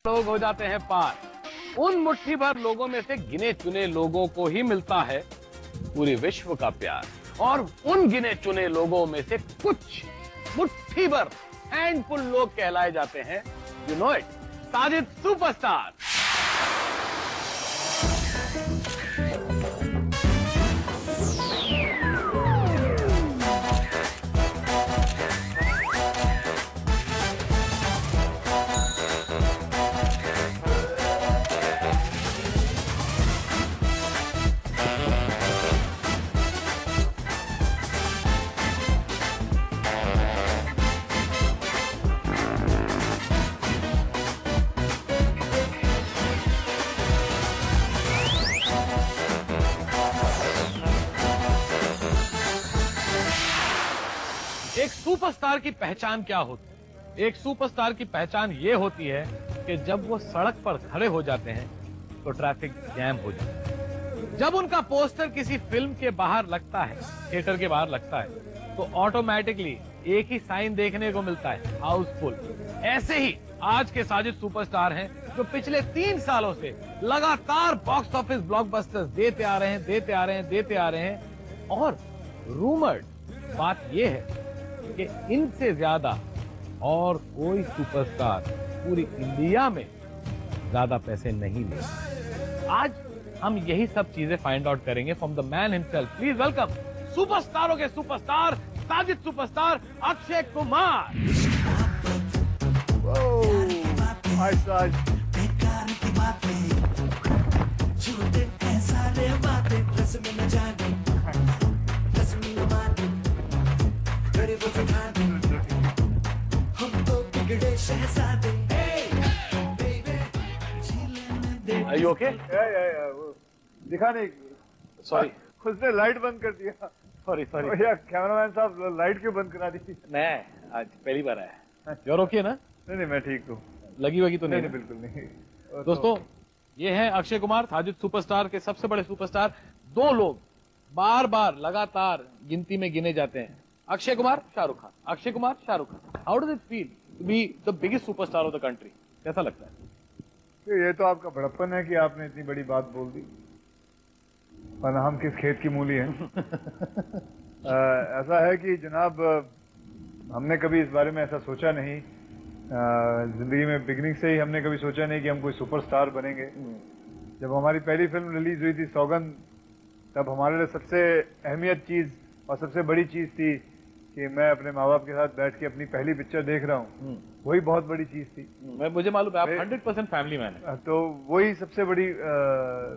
लोग हो जाते हैं पार। उन मुट्ठी भर लोगों में से गिने चुने लोगों को ही मिलता है पूरे विश्व का प्यार, और उन गिने चुने लोगों में से कुछ मुट्ठी भर हैंडफुल लोग कहलाए जाते हैं, you know it, Sajid superstar. एक सुपरस्टार की पहचान क्या होती है? एक सुपरस्टार की पहचान यह होती है कि जब वो सड़क पर खड़े हो जाते हैं तो ट्रैफिक जैम हो जाता है। जब उनका पोस्टर किसी फिल्म के बाहर लगता है, थिएटर के बाहर लगता है, तो ऑटोमेटिकली एक ही साइन देखने को मिलता है, हाउसफुल। ऐसे ही आज के साजिद सुपरस्टार हैं जो पिछले 3 सालों से लगातार बॉक्स ऑफिस ब्लॉकबस्टर्स देते आ रहे हैं और रूमर्ड बात यह है कि इनसे ज्यादा और कोई सुपरस्टार पूरी इंडिया में ज्यादा पैसे नहीं ले। आज हम यही सब चीजें फाइंड आउट करेंगे from the man himself. Please welcome सुपरस्टारों के superstar, Sajid superstar Akshay Kumar. Hi Saj. Are you okay? वो दिखा नहीं, सॉरी, उसने लाइट बंद कर दिया। सॉरी भैया कैमरामैन साहब लाइट क्यों बंद करा दी? मैं आज पहली बार आया। You're okay ना? नहीं मैं ठीक हूँ। लगी वगी तो नहीं? नहीं बिल्कुल नहीं। दोस्तों, ये हैं अक्षय कुमार, साजिद सुपरस्टार के सबसे बड़े सुपरस्टार। 2 लोग बार बार लगातार गिनती में गिने जाते हैं, Akshay Kumar, Shahrukh Khan, Akshay Kumar, Shahrukh Khan. How does it feel to be the biggest superstar of the country? कैसा लगता है? ये तो आपका बड़प्पन है कि आपने इतनी बड़ी बात बोल दी, वरना हम किस खेत की मूली हैं। ऐसा है कि जनाब, हमने कभी इस बारे में ऐसा सोचा नहीं। जिंदगी में बिगनिंग से ही हमने कभी सोचा नहीं कि हम कोई सुपरस्टार बनेंगे। जब हमारी पहली फिल्म रिलीज हुई थी सौगंध, तब हमारे लिए सबसे अहमियत चीज और सबसे बड़ी चीज थी कि मैं अपने माँ बाप के साथ बैठ के अपनी पहली पिक्चर देख रहा हूँ। वही बहुत बड़ी चीज थी। मुझे मालूम है आप 100% फैमिली मैन है। तो वही सबसे बड़ी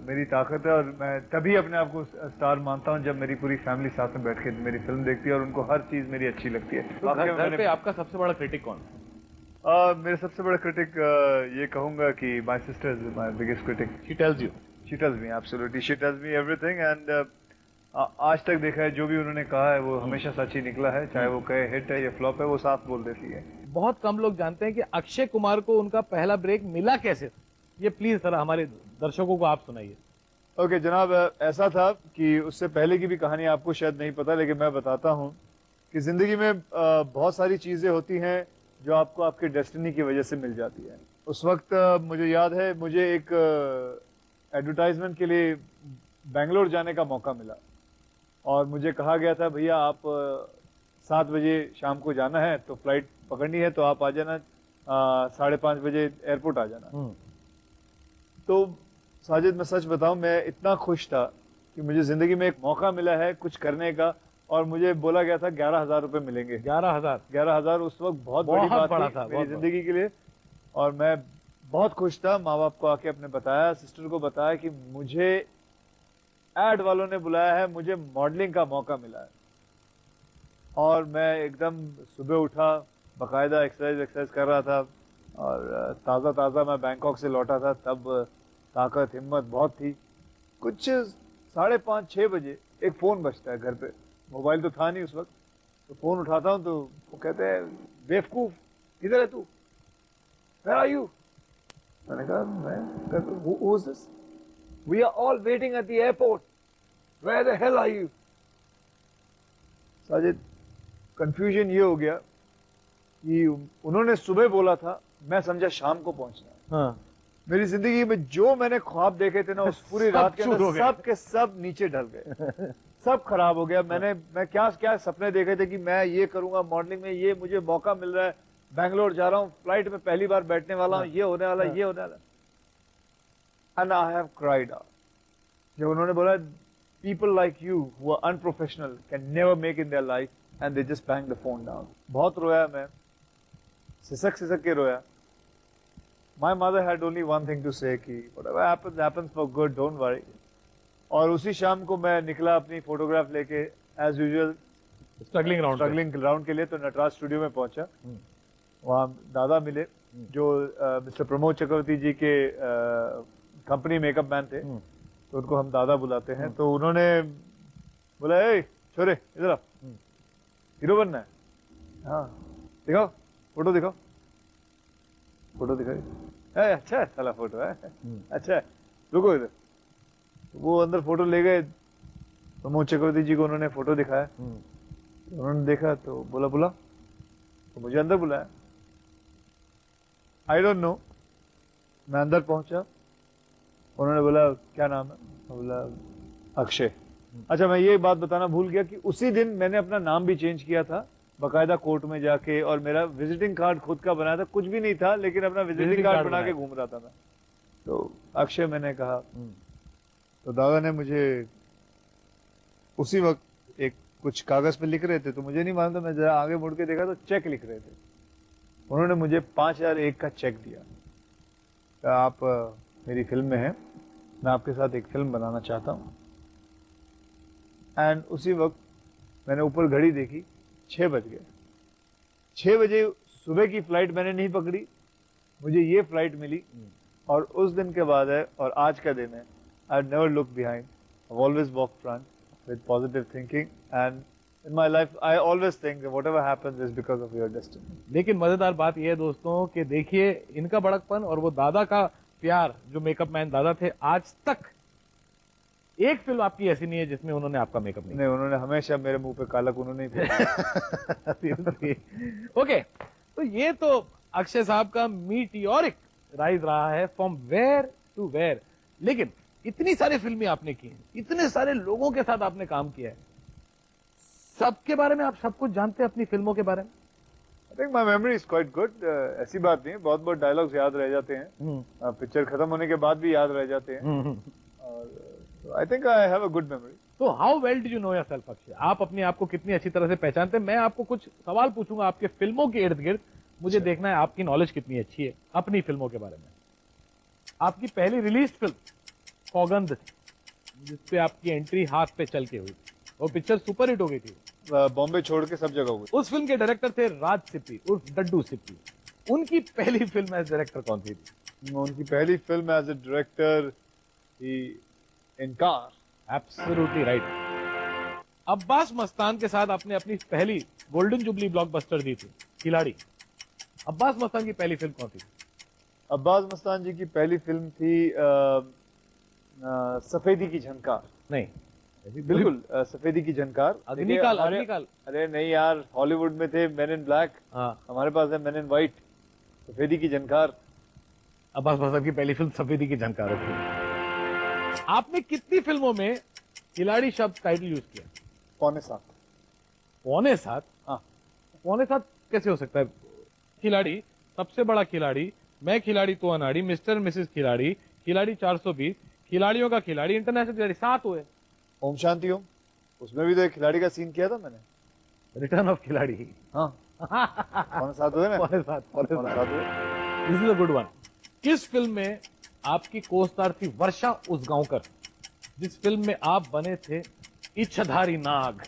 मेरी ताकत है, और मैं तभी अपने आप को स्टार मानता हूँ जब मेरी पूरी फैमिली साथ में बैठ के मेरी फिल्म देखती है और उनको हर चीज मेरी अच्छी लगती है। तो घर पे आपका सबसे बड़ा क्रिटिक कौन है? मेरे सबसे बड़ा क्रिटिक ये कहूंगा कि my sister is my biggest critic. She tells you? She tells me absolutely, she tells me everything. And आज तक देखा है जो भी उन्होंने कहा है वो हमेशा सच ही निकला है, चाहे वो कहे हिट है या फ्लॉप है, वो साफ बोल देती है। बहुत कम लोग जानते हैं कि अक्षय कुमार को उनका पहला ब्रेक मिला कैसे था। ये प्लीज जरा हमारे दर्शकों को आप सुनाइए। ओके जनाब, ऐसा था कि उससे पहले की भी कहानी आपको शायद नहीं पता, लेकिन मैं बताता हूँ कि जिंदगी में बहुत सारी चीजें होती हैं जो आपको आपके डेस्टिनी की वजह से मिल जाती है। उस वक्त मुझे याद है, मुझे एक एडवर्टाइजमेंट के लिए बेंगलोर जाने का मौका मिला और मुझे कहा गया था भैया आप 7 बजे शाम को जाना है, तो फ्लाइट पकड़नी है, तो आप आ जाना 5:30 बजे एयरपोर्ट आ जाना। तो साजिद मैं सच बताऊं, मैं इतना खुश था कि मुझे जिंदगी में एक मौका मिला है कुछ करने का, और मुझे बोला गया था 11,000 रुपए मिलेंगे। 11,000 उस वक्त बहुत बड़ी बात थी मेरी जिंदगी के लिए, और मैं बहुत खुश था। माँ बाप को आके अपने बताया, सिस्टर को बताया कि मुझे एड वालों ने बुलाया है, मुझे मॉडलिंग का मौका मिला है। और मैं एकदम सुबह उठा, बाकायदा एक्सरसाइज कर रहा था, और ताज़ा मैं बैंकॉक से लौटा था, तब ताकत हिम्मत बहुत थी। कुछ 5:30-6 बजे एक फ़ोन बजता है घर पे, मोबाइल तो था नहीं उस वक्त, तो फ़ोन उठाता हूँ तो वो कहते हैं बेवकूफ़ किधर है तू, वेयर आर यू? मैंने कहा मैं, who is this? We are all waiting at the airport, where the hell are you? Sajid, confusion ये हो गया कि उन्होंने सुबह बोला था, मैं समझा शाम को पहुंचना है। हाँ। मेरी जिंदगी में जो मैंने ख्वाब देखे थे ना उस पूरी रात के चूर हो अंदर गए। सब के सब नीचे ढल गए, सब खराब हो गया। मैं क्या क्या सपने देखे थे कि मैं ये करूंगा मॉडलिंग में, ये मुझे मौका मिल रहा है, बैंगलोर जा रहा हूँ, फ्लाइट में पहली बार बैठने वाला हूँ, ये होने वाला, ये होने वाला। And I have cried out जब उन्होंने बोला people like you who are unprofessional can never make in their life, and they just bang the phone down. बहुत रोया मैं, सिसक के रोया। My mother had only one thing to say कि whatever happens happens for good, don't worry. और उसी शाम को मैं निकला अपनी फोटोग्राफ लेके as usual स्ट्रगलिंग राउंड के लिए, तो नटराज स्टूडियो में पहुंचा। वहाँ दादा मिले जो मिस्टर प्रमोद चक्रवर्ती जी के कंपनी मेकअप मैन थे, तो उनको हम दादा बुलाते हैं। तो उन्होंने बोला, ए छोरे इधर आ, हीरो बनना है? हाँ दिखाओ, फोटो दिखाओ। फोटो दिखाई, अच्छा साला फोटो है, अच्छा रुको इधर। वो अंदर फोटो ले गए, प्रमोद चक्रवर्ती जी को उन्होंने फोटो दिखाया। उन्होंने देखा तो बोला बुला, तो मुझे अंदर बुलाया। आई डोंट नो, मैं अंदर पहुंचा, उन्होंने बोला क्या नाम है? बोला अक्षय। अच्छा, मैं ये बात बताना भूल गया कि उसी दिन मैंने अपना नाम भी चेंज किया था बकायदा कोर्ट में जाके, और मेरा विजिटिंग कार्ड खुद का बनाया था, कुछ भी नहीं था लेकिन अपना विजिटिंग कार्ड बना के घूम रहा था मैं। तो अक्षय मैंने कहा, तो दादा ने मुझे उसी वक्त एक कुछ कागज पे लिख रहे थे, तो मुझे नहीं मालूम था, मैं जरा आगे मुड़ के देखा तो चेक लिख रहे थे। उन्होंने मुझे 5001 का चेक दिया, आप मेरी फिल्म में हैं, मैं आपके साथ एक फिल्म बनाना चाहता हूँ। एंड उसी वक्त मैंने ऊपर घड़ी देखी, 6 बज गए। 6 बजे सुबह की फ्लाइट मैंने नहीं पकड़ी, मुझे ये फ्लाइट मिली, और उस दिन के बाद है और आज का दिन है, I never look behind, I always walk front with positive thinking, and in my life I always think that whatever happens is because of your destiny. लेकिन मजेदार बात यह है दोस्तों कि देखिए इनका बड़कपन और वो दादा का प्यार, जो मेकअप मैन दादा थे, आज तक एक फिल्म आपकी ऐसी नहीं है जिसमें उन्होंने आपका मेकअप नहीं नहीं, उन्होंने हमेशा मेरे मुंह पे काला उन्होंने ही किया। ओके, तो ये तो अक्षय साहब का मीटियोरिक राइज रहा है फ्रॉम वेयर टू वेयर। लेकिन इतनी सारी फिल्में आपने की हैं, इतने सारे लोगों के साथ आपने काम किया है, सबके बारे में आप सब कुछ जानते हैं अपनी फिल्मों के बारे में? I think my memory is quite good. ऐसी बात नहीं है, बहुत बहुत डायलॉग्स याद रह जाते हैं, पिक्चर खत्म होने के बाद भी याद रह जाते हैं, और I think I have a good memory. तो how well do you know yourself Akshay? आप अपने आप को कितनी अच्छी तरह से पहचानते हैं? मैं आपको कुछ सवाल पूछूंगा आपके फिल्मों के इर्द गिर्द, मुझे देखना है आपकी नॉलेज कितनी अच्छी है अपनी फिल्मों के बारे में। आपकी पहली रिलीज फिल्म सौगंध थी, जिसपे आपकी एंट्री हाथ पे चल के हुई, वो पिक्चर सुपर हिट हो गई थी, बॉम्बे छोड़ के सब जगह हुई। उस फिल्म के डायरेक्टर थे राज सिप्पी उर्फ डड्डू सिप्पी। उनकी पहली फिल्म एज डायरेक्टर कौन सी थी? उनकी पहली film as a director Inkaar. Absolutely right. Abbas Mastan के साथ आपने अपनी पहली गोल्डन जुबली ब्लॉकबस्टर दी थी, खिलाड़ी। अब्बास मस्तान की पहली फिल्म कौन सी थी? अब्बास मस्तान जी की पहली फिल्म थी सफेदी की झनकार। नहीं, बिल्कुल सफेदी की झनकार। अग्निकाल। अग्निकाल? अरे नहीं यार, हॉलीवुड में थे मेन इन ब्लैक, हमारे पास है मेन इन व्हाइट। सफेदी की झनकार। अब्बास मस्तान की पहली फिल्म सफेदी की झनकार थी। आपने कितनी फिल्मों में खिलाड़ी शब्द टाइटल यूज किया? 6.25। 6.25? हाँ। 6.25 कैसे हो सकता है? खिलाड़ी, सबसे बड़ा खिलाड़ी, मैं खिलाड़ी तो अनाड़ी, मिस्टर मिसेस खिलाड़ी, खिलाड़ी 420, खिलाड़ियों का खिलाड़ी, इंटरनेशनल खिलाड़ी, 7 हुए। ओम शांति ओम, उसमें भी तो एक खिलाड़ी का सीन किया था मैंने, रिटर्न ऑफ खिलाड़ी। हाँ। 7.25 हुए ना? 7.25 हुए। This is a good one. किस फिल्म में आपकी को स्टार थी वर्षा उसगांवकर, जिस फिल्म में आप बने थे इच्छाधारी नाग?